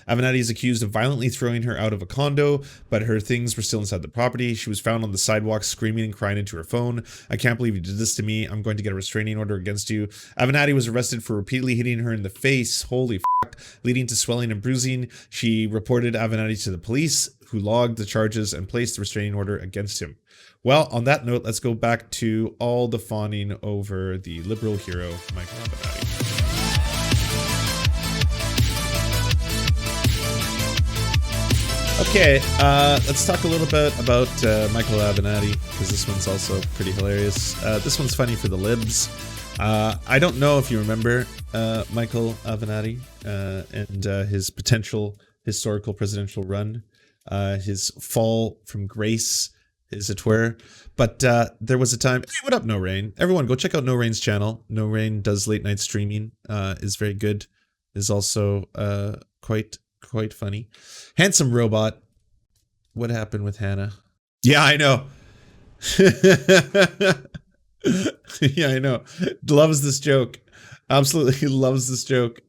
Avenatti is accused of violently throwing her out of a condo, but her things were still inside the property. She was found on the sidewalk screaming and crying into her phone. "I can't believe you did this to me. I'm going to get a restraining order against you." Avenatti was arrested for repeatedly hitting her in the face, holy fuck, leading to swelling and bruising. She reported Avenatti to the police, who logged the charges and placed the restraining order against him. Well, on that note, let's go back to all the fawning over the liberal hero, Michael Avenatti. Okay, let's talk a little bit about Michael Avenatti, because this one's also pretty hilarious. This one's funny for the libs. I don't know if you remember Michael Avenatti and his potential historical presidential run, his fall from grace, as it were. But there was a time... Hey, what up, No Rain? Everyone, go check out No Rain's channel. No Rain does late night streaming. Is very good. Is also quite funny. Handsome Robot. What happened with Hannah? Yeah, I know. Yeah, I know. Loves this joke. Absolutely loves this joke.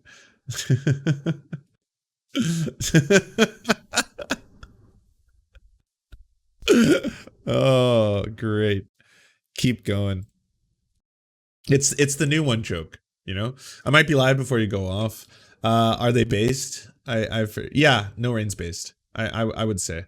Oh, great. Keep going. It's the new one joke, you know? I might be live before you go off. Are they based? Yeah, No Rain's based. I would say.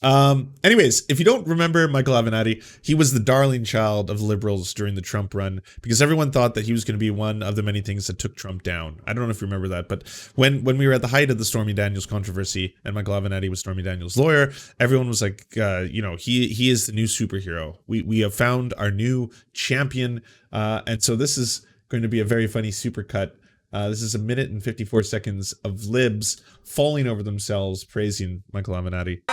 Anyways, if you don't remember Michael Avenatti, he was the darling child of liberals during the Trump run, because everyone thought that he was going to be one of the many things that took Trump down. I don't know if you remember that, but when we were at the height of the Stormy Daniels controversy and Michael Avenatti was Stormy Daniels' lawyer, everyone was like, you know, he is the new superhero. We have found our new champion, and so this is going to be a very funny supercut. This is 1 minute and 54 seconds of libs falling over themselves praising Michael Avenatti.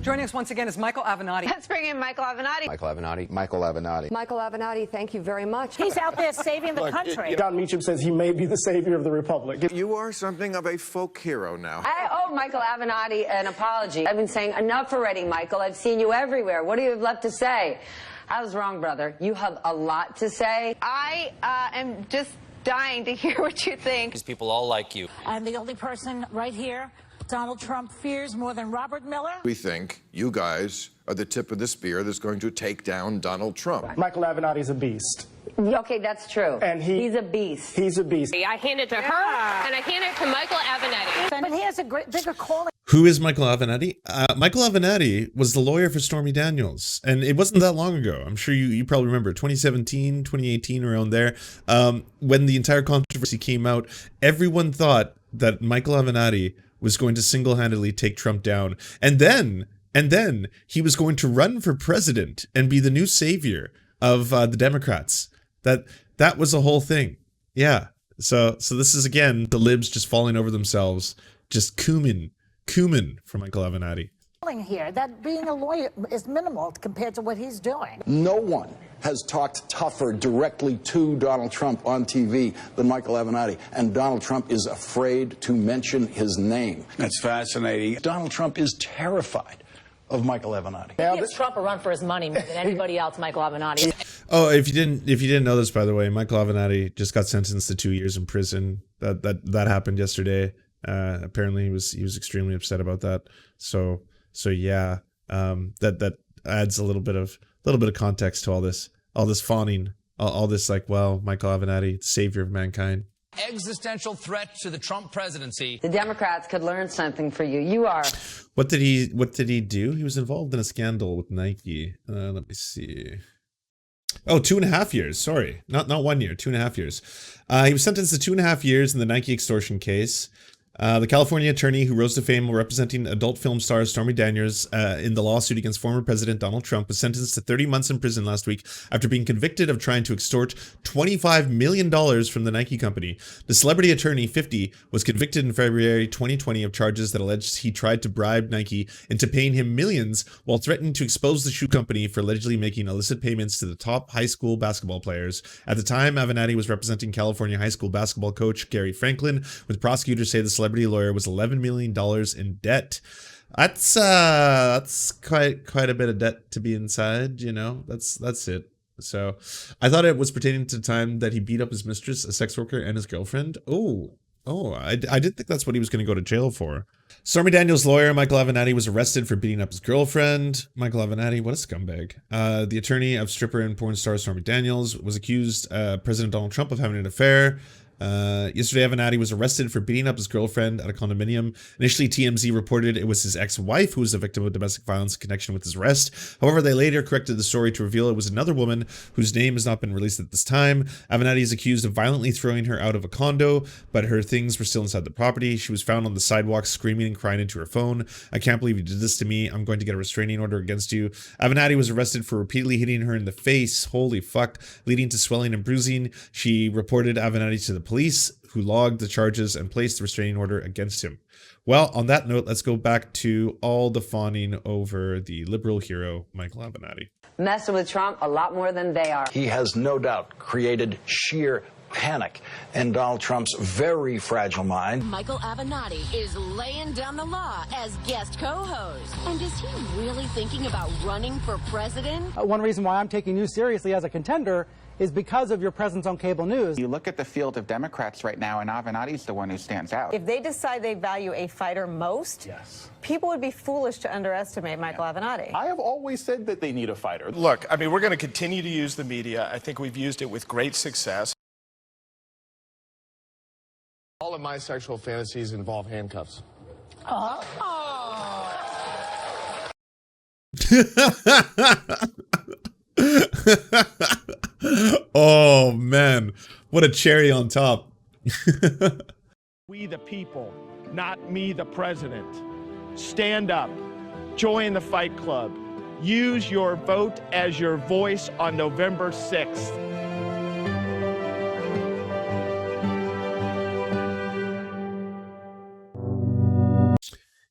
Joining us once again is Michael Avenatti. Let's bring in Michael Avenatti. Michael Avenatti. Michael Avenatti. Michael Avenatti, thank you very much. He's out there saving the country. Don Meacham says he may be the savior of the republic. You are something of a folk hero now. I owe Michael Avenatti an apology. I've been saying enough already, Michael. I've seen you everywhere. What do you have left to say? I was wrong, brother. You have a lot to say. I am just dying to hear what you think. These people all like you. I'm the only person right here Donald Trump fears more than Robert Miller. We think you guys are the tip of the spear that's going to take down Donald Trump. Michael Avenatti's a beast. Okay, that's true. And he's a beast. He's a beast. I hand it to her, and I hand it to Michael Avenatti. But he has a bigger calling. Who is Michael Avenatti? Michael Avenatti was the lawyer for Stormy Daniels, and it wasn't that long ago. I'm sure you probably remember 2017, 2018, around there. When the entire controversy came out, everyone thought that Michael Avenatti was going to single-handedly take Trump down, and then he was going to run for president and be the new savior of the Democrats. That was a whole thing. Yeah. So this is, again, the libs just falling over themselves, just cumin for Michael Avenatti. Here that being a lawyer is minimal compared to what he's doing. No one has talked tougher directly to Donald Trump on TV than Michael Avenatti, and Donald Trump is afraid to mention his name. That's fascinating. Donald Trump is terrified of Michael Avenatti. He gives Trump a run for his money more than anybody else, Michael Avenatti. Oh, if you didn't know this, by the way, Michael Avenatti just got sentenced to 2 years in prison. That happened yesterday. Apparently he was extremely upset about that. So yeah, that adds a little bit of context to all this fawning, all this like, well, Michael Avenatti, savior of mankind. Existential threat to the Trump presidency. The Democrats could learn something for you. You are. What did he do? He was involved in a scandal with Nike. Let me see. Oh, 2.5 years. Sorry, not 1 year. 2.5 years. He was sentenced to 2.5 years in the Nike extortion case. The California attorney who rose to fame while representing adult film star Stormy Daniels in the lawsuit against former President Donald Trump was sentenced to 30 months in prison last week after being convicted of trying to extort $25 million from the Nike company. The celebrity attorney, 50, was convicted in February 2020 of charges that alleged he tried to bribe Nike into paying him millions while threatening to expose the shoe company for allegedly making illicit payments to the top high school basketball players. At the time, Avenatti was representing California high school basketball coach Gary Franklin, with prosecutors say the celebrity lawyer was $11 million in debt. That's quite a bit of debt to be inside, you know. That's it. So I thought it was pertaining to the time that he beat up his mistress, a sex worker, and his girlfriend. Oh, Oh, I didn't think that's what he was going to go to jail for. Stormy Daniels' lawyer, Michael Avenatti, was arrested for beating up his girlfriend. Michael Avenatti, what a scumbag. The attorney of stripper and porn star Stormy Daniels was accused President Donald Trump of having an affair. Yesterday, Avenatti was arrested for beating up his girlfriend at a condominium. Initially, TMZ reported it was his ex-wife who was the victim of domestic violence in connection with his arrest. However, they later corrected the story to reveal it was another woman whose name has not been released at this time. Avenatti is accused of violently throwing her out of a condo, but her things were still inside the property. She was found on the sidewalk screaming and crying into her phone. "I can't believe you did this to me. I'm going to get a restraining order against you." Avenatti was arrested for repeatedly hitting her in the face, holy fuck, leading to swelling and bruising. She reported Avenatti to the police, who logged the charges and placed the restraining order against him. Well, on that note, let's go back to all the fawning over the liberal hero, Michael Avenatti. Messing with Trump a lot more than they are. He has no doubt created sheer panic in Donald Trump's very fragile mind. Michael Avenatti is laying down the law as guest co-host. And is he really thinking about running for president? One reason why I'm taking you seriously as a contender is because of your presence on cable news. You look at the field of Democrats right now, and Avenatti's the one who stands out. If they decide they value a fighter most, people would be foolish to underestimate Michael Avenatti. I have always said that they need a fighter. Look, I mean, we're going to continue to use the media. I think we've used it with great success. All of my sexual fantasies involve handcuffs. Oh man, what a cherry on top. We the people, not me the president. Stand up, join the Fight Club. Use your vote as your voice on November 6th.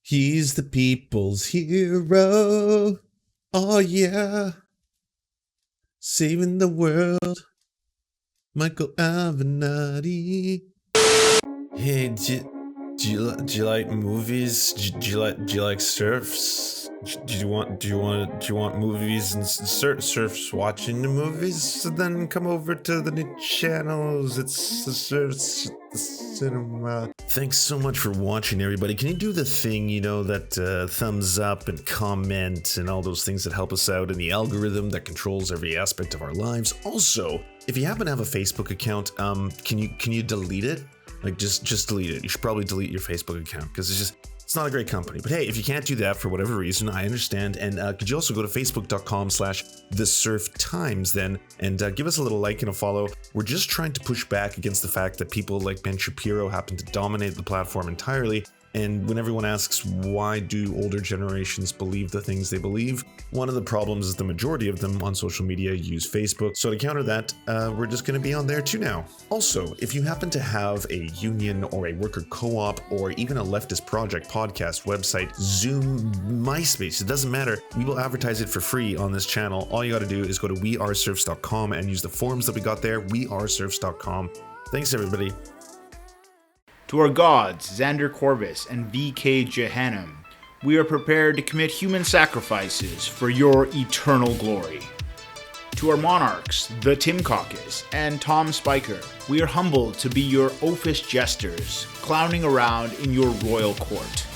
He's the people's hero. Oh yeah. Saving the world. Michael Avenatti. Hey, do you like movies? Do you like Serfs? Do you want movies and Serfs watching the movies? So then come over to the new channels. It's the Serfs, the cinema. Thanks so much for watching, everybody. Can you do the thing, you know, that thumbs up and comment and all those things that help us out in the algorithm that controls every aspect of our lives? Also, if you happen to have a Facebook account, can you delete it? Like just delete it. You should probably delete your Facebook account because it's not a great company. But hey, if you can't do that for whatever reason, I understand. And could you also go to facebook.com/thesurftimes then and give us a little like and a follow. We're just trying to push back against the fact that people like Ben Shapiro happen to dominate the platform entirely. And when everyone asks why do older generations believe the things they believe, one of the problems is the majority of them on social media use Facebook. So to counter that, we're just going to be on there too now. Also, if you happen to have a union or a worker co-op or even a leftist project, podcast, website, Zoom, MySpace, it doesn't matter. We will advertise it for free on this channel. All you got to do is go to weareserfs.com and use the forms that we got there, weareserfs.com. Thanks, everybody. To our gods, Xander Corvus and VK Jehannam, we are prepared to commit human sacrifices for your eternal glory. To our monarchs, the Tim Caucus and Tom Spiker, we are humbled to be your oafish jesters, clowning around in your royal court.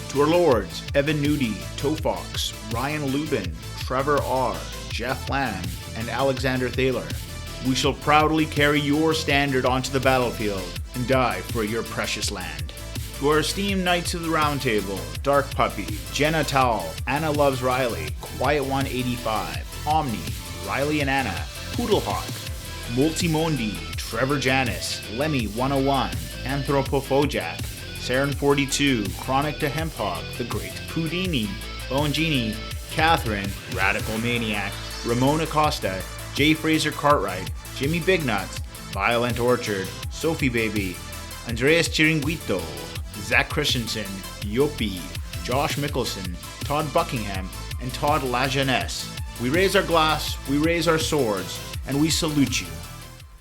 To our lords, Evan Nudie, Tofox, Ryan Lubin, Trevor R., Jeff Lamb, and Alexander Thaler, we shall proudly carry your standard onto the battlefield and die for your precious land. To our esteemed Knights of the Round Table, Dark Puppy, Jenna Towell, Anna Loves Riley, Quiet 185, Omni, Riley and Anna, Poodlehawk, Multimondi, Trevor Janis, Lemmy 101, Anthropophojak, Saren 42, Chronic to Hemphog, The Great Pudini, Bongini, Catherine, Radical Maniac, Ramona Costa, J. Fraser Cartwright, Jimmy Bignuts, Violent Orchard, Sophie Baby, Andreas Chiringuito, Zach Christensen, Yopi, Josh Mickelson, Todd Buckingham, and Todd Lajeunesse. We raise our glass, we raise our swords, and we salute you.